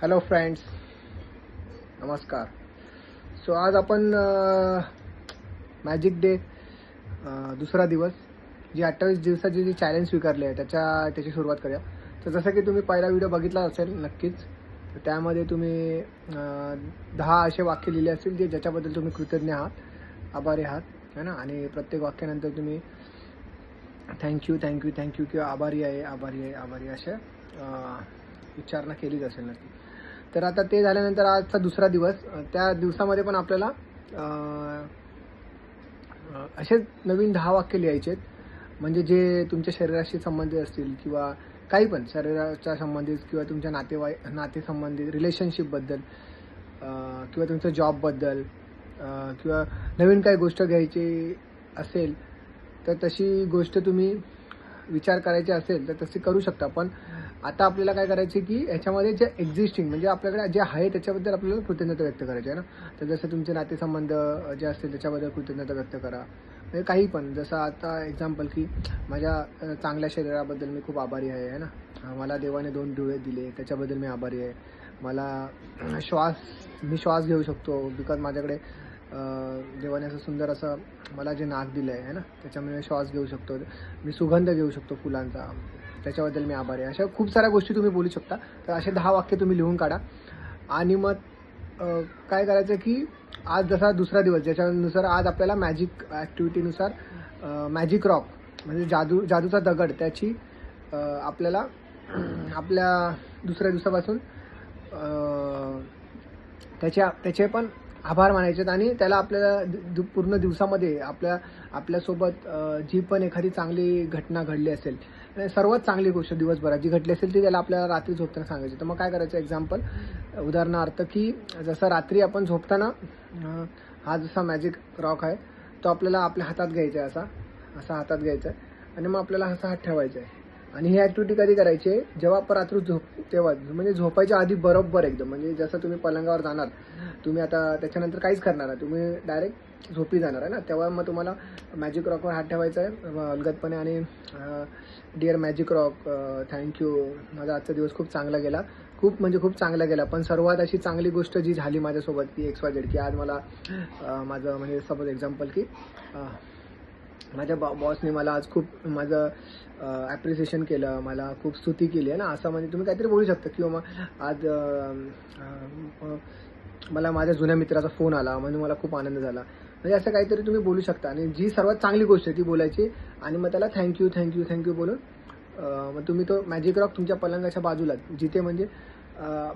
Hello friends, नमस्कार. So आज आपण मॅजिक डे दुसरा दिवस जी 28 दिवसाची जी चॅलेंज स्वीकारली आहे त्याची सुरुवात करूया. तर जसं की तुम्ही पहिला व्हिडिओ बघितला असेल नक्कीच, तर त्यामध्ये तुम्ही 10 असे वाक्य लिहिले असतील जे ज्याच्याबद्दल तुम्ही कृतज्ञ आहात, आभारी आहात, है ना. आणि प्रत्येक वाक्यानंतर तुम्ही थँक्यू थँक्यू थँक्यू किंवा आभारी आहे आभारी आहे आभारी अशा उच्चारणा केलीच असेल नक्की. तर आता ते झाल्यानंतर आजचा दुसरा दिवस, त्या दिवसामध्ये पण आपल्याला असे नवीन 10 वाक्य लिहायचे आहेत, म्हणजे जे तुमच्या शरीराशी संबंधित असतील किंवा काही पण शरीराच्या संबंधित किंवा तुमच्या नातेसंबंधित रिलेशनशिपबद्दल किंवा तुमच्या जॉबबद्दल किंवा नवीन काही गोष्ट घ्यायची असेल तर तशी गोष्ट तुम्ही विचार करायची असेल तर तशी करू शकता. पण आता आपल्याला काय करायचे की ह्याच्यामध्ये जे एक्झिस्टिंग म्हणजे आपल्याकडे जे आहे त्याच्याबद्दल आपल्याला कृतज्ञता व्यक्त करायची आहे ना. तर जसं तुमचे नातेसंबंध जे असतील त्याच्याबद्दल कृतज्ञता व्यक्त करा. म्हणजे काही पण, जसं आता एक्झाम्पल की माझ्या चांगल्या शरीराबद्दल मी खूप आभारी आहे ना. मला देवाने 2 डोळे दिले त्याच्याबद्दल मी आभारी आहे. मला मी श्वास घेऊ शकतो बिकॉज माझ्याकडे देवाने असं सुंदर असं मला जे नाक दिलं आहे ना, त्याच्यामुळे श्वास घेऊ शकतो. मी सुगंध घेऊ शकतो फुलांचा, त्याच्याबद्दल मी आभारी आहे. अशा खूप साऱ्या गोष्टी तुम्ही बोलू शकता. तर असे 10 वाक्य तुम्ही लिहून काढा. आणि मग काय करायचं की आज जसा दुसरा दिवस, ज्याच्यानुसार आज आपल्याला मॅजिक ॲक्टिव्हिटीनुसार मॅजिक रॉक म्हणजे जादूचा दगड त्याची आपल्याला आपल्या दुसऱ्या दिवसापासून त्याचे पण आभार मानायचे आणि त्याला आपल्याला पूर्ण दिवसामध्ये आपल्यासोबत जी पण एखादी चांगली घटना घडली असेल, सर्वात चांगली गोष्ट दिवसभरात जी घडली असेल ती त्याला आपल्याला रात्री झोपताना सांगायची. तर मग काय करायचं, एक्झाम्पल उदाहरणार्थ की जसं रात्री आपण झोपताना हा जसा मॅजिक रॉक आहे तो आपल्याला आपल्या हातात घ्यायचा आहे, असा हातात घ्यायचा आहे आणि मग आपल्याला असा हात ठेवायचा आहे. आणि ही ॲक्टिव्हिटी कधी करायची आहे, जेव्हा आपण रात्री तेव्हा म्हणजे झोपायच्या आधी बरोबर एकदम, म्हणजे जसं तुम्ही पलंगावर जाणार, तुम्ही आता त्याच्यानंतर काहीच करणार नाही, तुम्ही डायरेक्ट झोपी जाणार आहे ना, तेव्हा मग तुम्हाला मॅजिक रॉकवर हात ठेवायचा आहे अलगदपणे आणि डिअर मॅजिक रॉक, थँक्यू, माझा आजचा दिवस खूप चांगला गेला, खूप म्हणजे खूप चांगला गेला. पण सर्वात अशी चांगली गोष्ट जी झाली माझ्यासोबत की XYZ, की आज मला माझं म्हणजे सपोज एक्झाम्पल की माझ्या बॉसने मला आज खूप माझं ॲप्रिसिएशन केलं, मला खूप स्तुती केली आहे ना, असं म्हणजे तुम्ही काहीतरी बोलू शकता. किंवा मग आज मला माझ्या जुन्या मित्राचा फोन आला म्हणून मला खूप आनंद झाला, म्हणजे असं काहीतरी तुम्ही बोलू शकता. आणि जी सर्वात चांगली गोष्ट आहे ती बोलायची आणि मग त्याला थँक्यू थँक्यू थँक्यू बोलून मग तुम्ही तो मॅजिक रॉक तुमच्या पलंगाच्या बाजूला, जिथे म्हणजे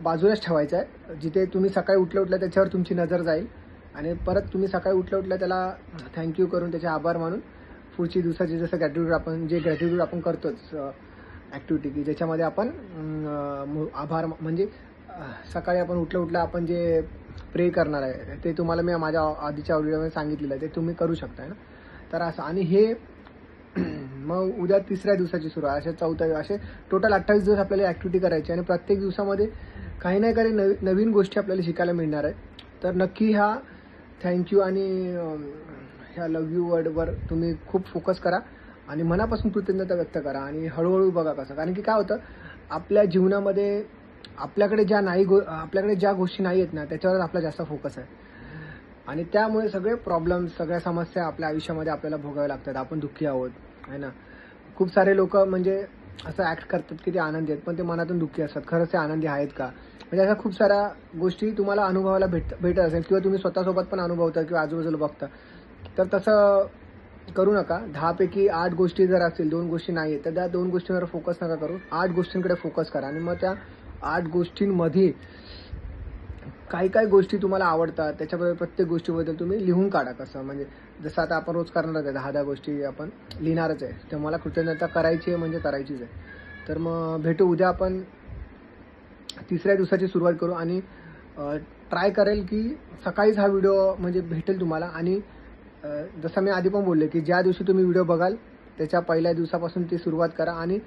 बाजूलाच ठेवायचा आहे, जिथे तुम्ही सकाळी उठल्या त्याच्यावर तुमची नजर जाईल आणि परत तुम्ही सकाळी उठल्या त्याला थँक्यू करून त्याचे आभार मानून पुढची दिवसाची जसं ग्रॅटिट्यूड आपण करतोच ॲक्टिव्हिटी की ज्याच्यामध्ये आपण आभार म्हणजे सकाळी आपण उठल्या आपण जे प्रे करणार आहे ते तुम्हाला मी माझ्या आधीच्या व्हिडिओमध्ये सांगितलेलं आहे, ते तुम्ही करू शकताय ना. तर असं आणि हे मग उद्या तिसऱ्या दिवसाची सुरुवात, असे चौथ्या, असे टोटल 28 दिवस आपल्याला ॲक्टिव्हिटी करायची आणि प्रत्येक दिवसामध्ये काही ना काही नवीन गोष्टी आपल्याला शिकायला मिळणार आहे. तर नक्की ह्या थँक्यू आणि ह्या लव्ह यू वर्डवर तुम्ही खूप फोकस करा आणि मनापासून कृतज्ञता व्यक्त करा आणि हळूहळू बघा कसं. कारण की काय होतं, आपल्या जीवनामध्ये आपल्याकडे ज्या गोष्टी नाही आहेत ना त्याच्यावरच आपला जास्त फोकस आहे आणि त्यामुळे सगळे प्रॉब्लेम्स, सगळ्या समस्या आपल्या आयुष्यामध्ये आपल्याला भोगाव्या लागतात. आपण दुःखी आहोत आहे ना. खूप सारे लोक म्हणजे असं ॲक्ट करतात की ते आनंदी आहेत पण ते मनातून दुःखी असतात. खरंच ते आनंदी आहेत का, म्हणजे अशा खूप साऱ्या गोष्टी तुम्हाला अनुभवायला भेटत असेल किंवा तुम्ही स्वतःसोबत पण अनुभवता किंवा आजूबाजूला बघता. तर तसं करू नका. 10 पैकी 8 गोष्टी जर असतील, 2 गोष्टी नाही आहेत तर त्या 2 गोष्टींवर फोकस नका करू, 8 गोष्टींकडे फोकस करा. आणि मग त्या 8 गोष्टींमध्ये काही गोष्टी तुम्हाला आवडतात त्याच्याबद्दल प्रत्येक गोष्टीबद्दल तुम्ही लिहून काढा. कसं म्हणजे जसं आता आपण रोज करणारच आहे, 10 गोष्टी आपण लिहिणारच आहे, तर मला कृतज्ञता करायची आहे म्हणजे करायचीच आहे. तर मग भेटू उद्या, आपण तिसऱ्या दिवसाची सुरुवात करू आणि ट्राय करेल की सकाळीच हा व्हिडिओ म्हणजे भेटेल तुम्हाला. आणि जसं मी आधी पण बोलले की ज्या दिवशी तुम्ही व्हिडिओ बघाल त्याच्या पहिल्या दिवसापासून ती सुरुवात करा आणि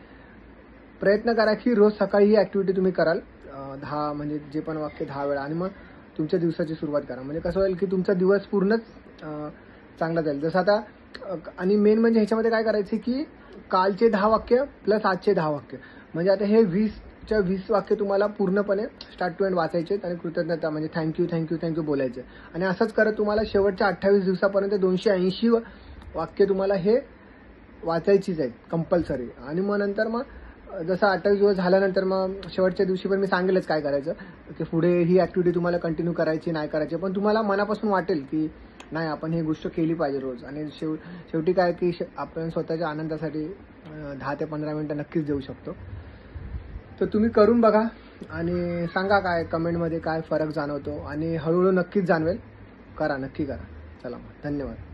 प्रयत्न करा की रोज सकाळी ही ॲक्टिव्हिटी तुम्ही कराल 10 म्हणजे जे पण वाक्य 10 वेळा, आणि मग तुमच्या दिवसाची सुरुवात करा. म्हणजे कसं होईल की तुमचा दिवस पूर्णच चांगला जाईल. जसं आता आणि मेन म्हणजे ह्याच्यामध्ये काय करायचं की कालचे 10 वाक्य प्लस आजचे 10 वाक्य, म्हणजे आता हे शेवटच्या 20 वाक्य तुम्हाला पूर्णपणे स्टार्ट टू एंड वाचायचे आहेत आणि कृतज्ञता म्हणजे थँक्यू बोलायचे. आणि असंच करत तुम्हाला शेवटच्या 28 दिवसापर्यंत 280 वाक्य तुम्हाला हे वाचायचीच आहेत कंपल्सरी. आणि मग नंतर मग जसं 28 दिवस झाल्यानंतर मग शेवटच्या दिवशी पण मी सांगेलच काय करायचं, की पुढे ही ॲक्टिव्हिटी तुम्हाला कंटिन्यू करायची नाही करायची, पण तुम्हाला मनापासून वाटेल की नाही आपण ही गोष्ट केली पाहिजे रोज. आणि शेवटी काय की आपण स्वतःच्या आनंदासाठी 10 ते 15 मिनिटं नक्कीच देऊ शकतो. तर तुम्ही करून बघा आणि सांगा काय कमेंटमध्ये काय फरक जाणवतो, आणि हळूहळू नक्कीच जाणवेल. करा, नक्की करा. चला मग, धन्यवाद.